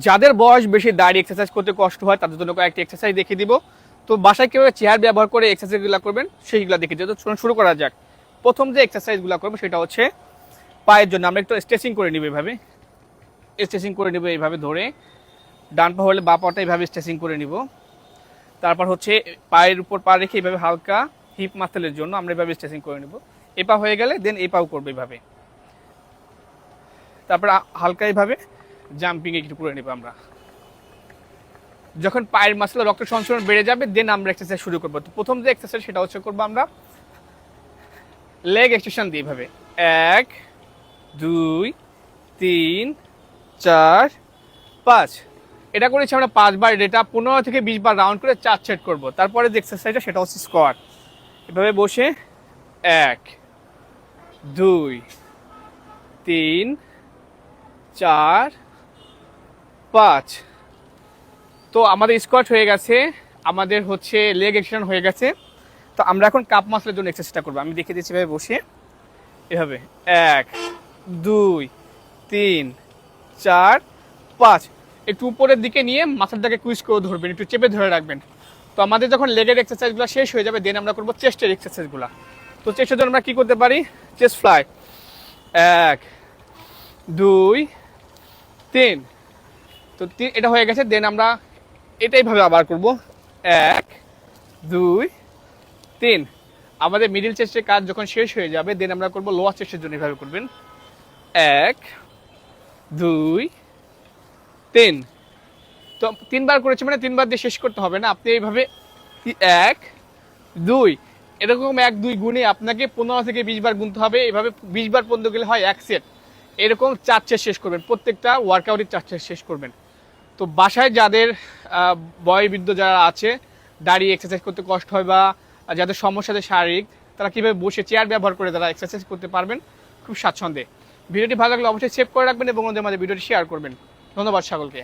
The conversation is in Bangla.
যাদের বয়স বেশি দাঁড়িয়ে এক্সারসাইজ করতে কষ্ট হয় তাদের জন্য কয়েকটি এক্সারসাইজ দেখিয়ে দিব। তো বাসায় কীভাবে চেয়ার ব্যবহার করে এক্সারসাইজগুলো করবেন সেইগুলো দেখিয়ে দিব। তো শুরু করা যাক। প্রথম যে এক্সারসাইজগুলো করবো সেটা হচ্ছে পায়ের জন্য আমরা একটু স্ট্রেচিং করে নিব। এইভাবে স্ট্রেচিং করে নিব, এইভাবে ধরে ডান পা হলে বা পাটা এইভাবে স্ট্রেচিং করে নিব। তারপর হচ্ছে পায়ের উপর পা রেখে এইভাবে হালকা হিপ মাসেলের জন্য আমরা এইভাবে স্ট্রেচিং করে নেব। এ পা হয়ে গেলে দেন এই পাও করবো এইভাবে। তারপর হালকা এইভাবে জাম্পিং একটু করে নেব আমরা। যখন পায়ের মাসলে রক্ত সঞ্চালন বেড়ে যাবে দেন আমরা এক্সারসাইজ শুরু করবো। তো প্রথম যে এক্সারসাইজ সেটা হচ্ছে করবো আমরা লেগ এক্সটেনশন দিয়ে এইভাবে 1 2 3 4 5। এটা করেছি আমরা 5 বার। এটা 15 থেকে 20 বার রাউন্ড করে 4 সেট করবো। তারপরে যে এক্সারসাইজটা সেটা হচ্ছে স্কোয়াট। এভাবে বসে 1 2 3 4 5। তো আমাদের স্কোয়াট হয়ে গেছে, আমাদের হচ্ছে লেগ এক্সটেনশন হয়ে গেছে। তো আমরা এখন কাপ মাসলের জন্য এক্সারসাইজটা করবো। আমি দেখিয়ে দিচ্ছি এভাবে বসে এভাবে 1 2 3 4 5। একটু উপরের দিকে নিয়ে মাথাটাকে কুইজ করে ধরবেন, একটু চেপে ধরে রাখবেন। তো আমাদের যখন লেগের এক্সারসাইজগুলো শেষ হয়ে যাবে দেন আমরা করবো চেস্টের এক্সারসাইজগুলো। তো চেস্টের জন্য আমরা কী করতে পারি, চেস্ট ফ্লাই 1 2 3। তো এটা হয়ে গেছে। দেন আমরা এটাইভাবে আবার করবো 1 2 3। আমাদের মিডিল চেস্টের কাজ যখন শেষ হয়ে যাবে দেন আমরা করবো লোয়ার চেস্টের জন্য। এভাবে করবেন 1 2 3। তো 3 বার করেছি মানে 3 বার দিয়ে শেষ করতে হবে না, আপনি এইভাবে 1 2 এরকম 1 2 গুণে আপনাকে 15 থেকে 20 বার গুনতে হবে। এভাবে 20 বার পর্যন্ত গেলে হয় 1 সেট। এরকম 4 সেট শেষ করবেন, প্রত্যেকটা ওয়ার্কআউটের 4 সেট শেষ করবেন। তো বাসায় যাদের বয়োবৃদ্ধ যারা আছে, দাঁড়িয়ে এক্সারসাইজ করতে কষ্ট হয় বা যাদের সমস্যা আছে শারীরিক, তারা কীভাবে বসে চেয়ার ব্যবহার করে তারা এক্সারসাইজ করতে পারবেন খুব স্বাচ্ছন্দ্যে। ভিডিওটি ভালো লাগলে অবশ্যই সেভ করে রাখবেন এবং ওদের মাঝে ভিডিওটি শেয়ার করবেন। ধন্যবাদ সকলকে।